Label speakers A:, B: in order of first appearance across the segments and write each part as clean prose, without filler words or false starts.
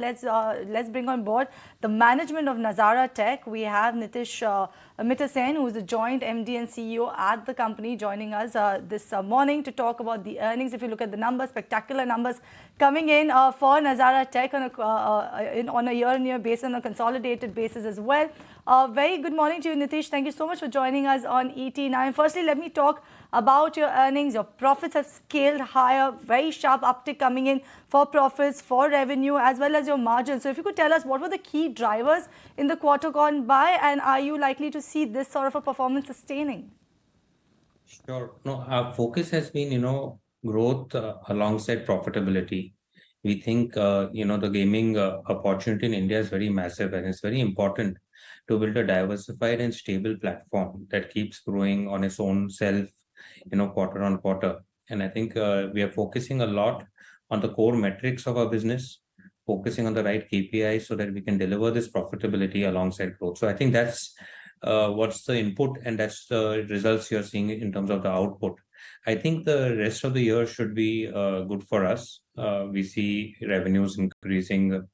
A: Let's bring on board the management of Nazara Tech. We have Nitish Mittersain, who is the joint MD and CEO at the company, joining us this morning to talk about the earnings. If you look at the numbers, spectacular numbers coming in for Nazara Tech on a year-on-year basis, on a consolidated basis as well. Very good morning to you, Nitish. Thank you so much for joining us on ET9. Firstly, let me talk about your earnings. Your profits have scaled higher, very sharp uptick coming in for profits, for revenue, as well as your margins. So if you could tell us what were the key drivers in the quarter gone by, and are you likely to see this sort of a performance sustaining?
B: Sure. No, our focus has been, growth alongside profitability. We think, the gaming opportunity in India is very massive, and it's very important to build a diversified and stable platform that keeps growing on its own self, quarter on quarter. And I think we are focusing a lot on the core metrics of our business, focusing on the right KPIs so that we can deliver this profitability alongside growth. So I think that's what's the input, and that's the results you're seeing in terms of the output. I think the rest of the year should be good for us. We see revenues increasing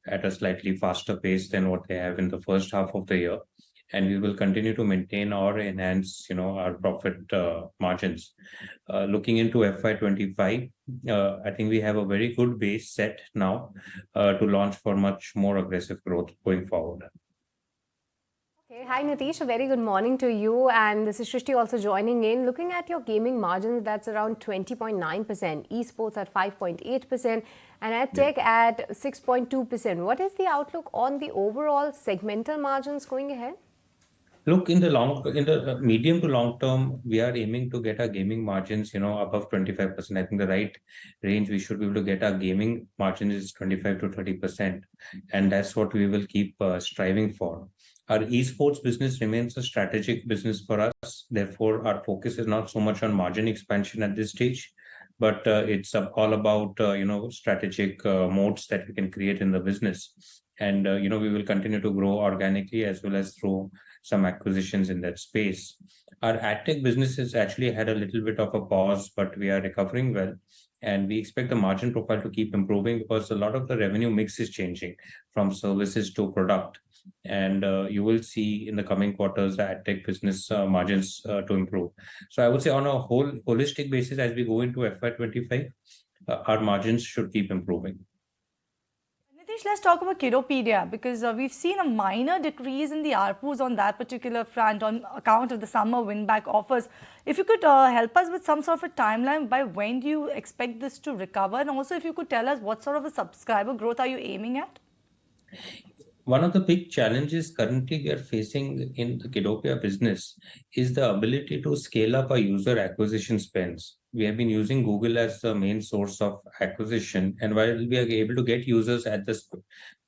B: at a slightly faster pace than what they have in the first half of the year, and we will continue to maintain or enhance, our profit margins. Looking into FY25, I think we have a very good base set now to launch for much more aggressive growth going forward.
C: Okay. Hi Nitish, a very good morning to you, and this is Shrishti also joining in. Looking at your gaming margins, that's around 20.9%, esports at 5.8%, and at tech at 6.2%. What is the outlook on the overall segmental margins going ahead?
B: Look, in the medium to long term, we are aiming to get our gaming margins, above 25%. I think the right range we should be able to get our gaming margins is 25 to 30%, and that's what we will keep striving for. Our esports business remains a strategic business for us. Therefore, our focus is not so much on margin expansion at this stage, but it's all about, strategic modes that we can create in the business. And, we will continue to grow organically as well as through some acquisitions in that space. Our AdTech business has actually had a little bit of a pause, but we are recovering well. And we expect the margin profile to keep improving because a lot of the revenue mix is changing from services to product. And you will see in the coming quarters the AdTech business margins to improve. So I would say on a holistic basis, as we go into FY25, our margins should keep improving.
A: Nitish, let's talk about Kidopedia, because we've seen a minor decrease in the ARPUs on that particular front on account of the summer win-back offers. If you could help us with some sort of a timeline, by when do you expect this to recover? And also if you could tell us what sort of a subscriber growth are you aiming at?
B: One of the big challenges currently we are facing in the Kidopedia business is the ability to scale up our user acquisition spends. We have been using Google as the main source of acquisition, and while we are able to get users at this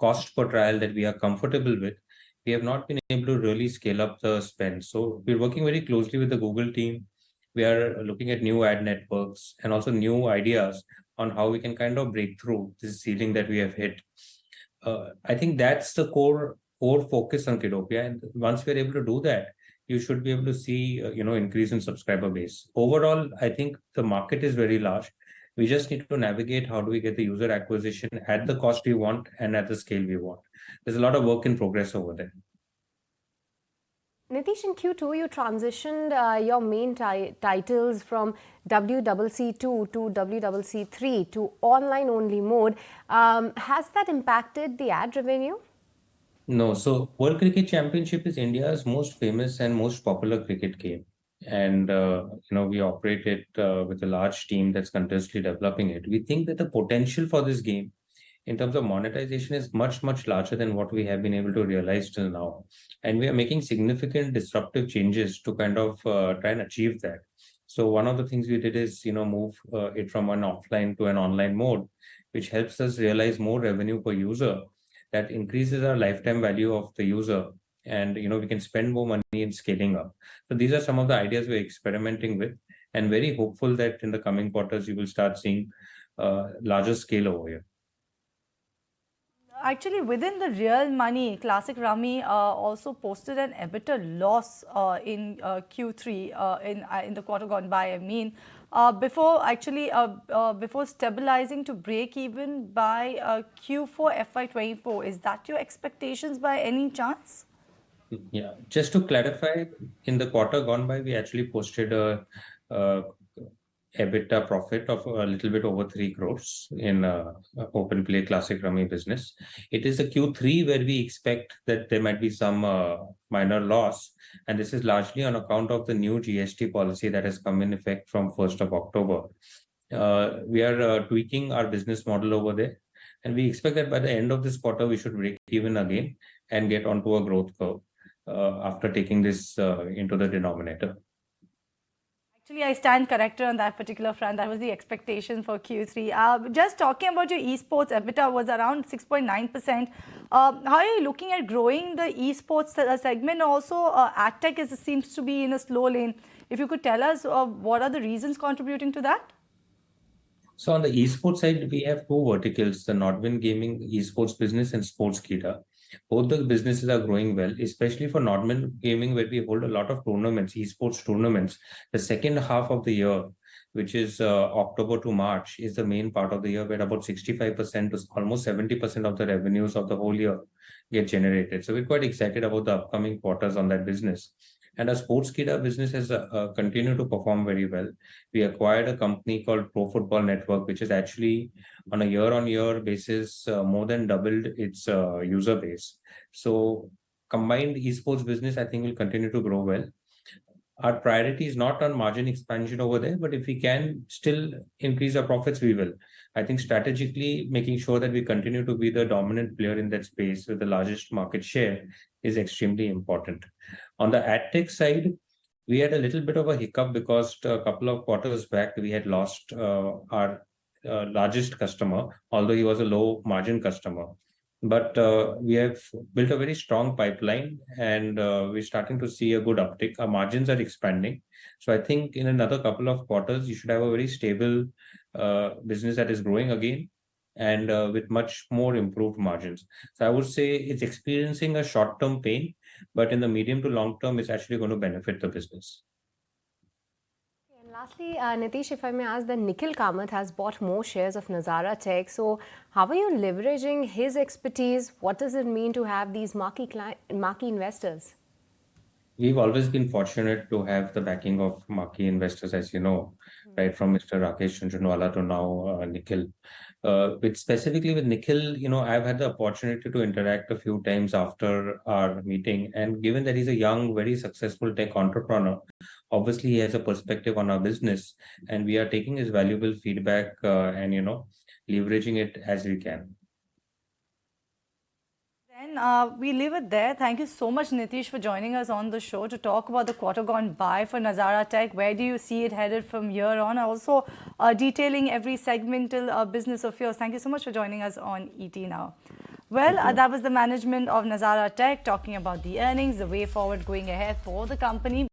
B: cost per trial that we are comfortable with, we have not been able to really scale up the spend. So we're working very closely with the Google team. We are looking at new ad networks and also new ideas on how we can kind of break through this ceiling that we have hit. I think that's the core focus on Kidopedia, and once we're able to do that, you should be able to see increase in subscriber base. Overall, I think the market is very large. We just need to navigate how do we get the user acquisition at the cost we want and at the scale we want. There's a lot of work in progress over there.
C: Nitish, in Q2, you transitioned your main titles from WCC2 to WCC3 to online-only mode. Has that impacted the ad revenue?
B: No. So World Cricket Championship is India's most famous and most popular cricket game. And, we operate it with a large team that's continuously developing it. We think that the potential for this game in terms of monetization is much, much larger than what we have been able to realize till now. And we are making significant disruptive changes to kind of try and achieve that. So one of the things we did is, move it from an offline to an online mode, which helps us realize more revenue per user. That increases our lifetime value of the user. And, we can spend more money in scaling up. So these are some of the ideas we're experimenting with, and very hopeful that in the coming quarters, you will start seeing larger scale over here.
A: Actually, within the real money, Classic Rummy also posted an EBITDA loss in Q3 in the quarter gone by. before stabilizing to break even by Q4 FY24. Is that your expectations by any chance?
B: Yeah, just to clarify, in the quarter gone by, we actually posted a EBITDA profit of a little bit over 3 crores in open play classic rummy business. It is a Q3 where we expect that there might be some minor loss, and this is largely on account of the new GST policy that has come in effect from 1st of October. We are tweaking our business model over there, and we expect that by the end of this quarter, we should break even again and get onto a growth curve after taking this into the denominator.
A: Actually, I stand corrected on that particular front. That was the expectation for Q3. Just talking about your esports, EBITDA was around 6.9%. How are you looking at growing the esports segment? Also, AdTech seems to be in a slow lane. If you could tell us what are the reasons contributing to that?
B: So on the esports side, we have two verticals, the Nodwin Gaming esports business and Sportskeeda. Both the businesses are growing well, especially for Nodwin Gaming, where we hold a lot of tournaments, esports tournaments. The second half of the year, which is October to March, is the main part of the year where about 65% to almost 70% of the revenues of the whole year get generated. So we're quite excited about the upcoming quarters on that business. And our Sportskeeda business has continued to perform very well. We acquired a company called Pro Football Network, which is actually on a year-on-year basis more than doubled its user base. So combined esports business, I think, will continue to grow well. Our priority is not on margin expansion over there, but if we can still increase our profits, we will. I think strategically making sure that we continue to be the dominant player in that space with the largest market share is extremely important. On the AdTech side, we had a little bit of a hiccup because a couple of quarters back, we had lost our largest customer, although he was a low margin customer. But we have built a very strong pipeline, and we're starting to see a good uptick. Our margins are expanding. So I think in another couple of quarters, you should have a very stable business that is growing again and with much more improved margins. So I would say it's experiencing a short-term pain, but in the medium to long term, it's actually going to benefit the business.
C: And lastly, Nitish, if I may ask, then Nikhil Kamath has bought more shares of Nazara Tech. So how are you leveraging his expertise? What does it mean to have these marquee investors?
B: We've always been fortunate to have the backing of marquee investors, as you know, right from Mr. Rakesh Jhunjhunwala to now Nikhil. Specifically with Nikhil, I've had the opportunity to interact a few times after our meeting. And given that he's a young, very successful tech entrepreneur, obviously he has a perspective on our business. And we are taking his valuable feedback and, leveraging it as we can.
A: Then we leave it there. Thank you so much, Nitish, for joining us on the show to talk about the quarter gone by for Nazara Tech. Where do you see it headed from here on? Also detailing every segmental business of yours. Thank you so much for joining us on ET Now. Well, that was the management of Nazara Tech talking about the earnings, the way forward going ahead for the company.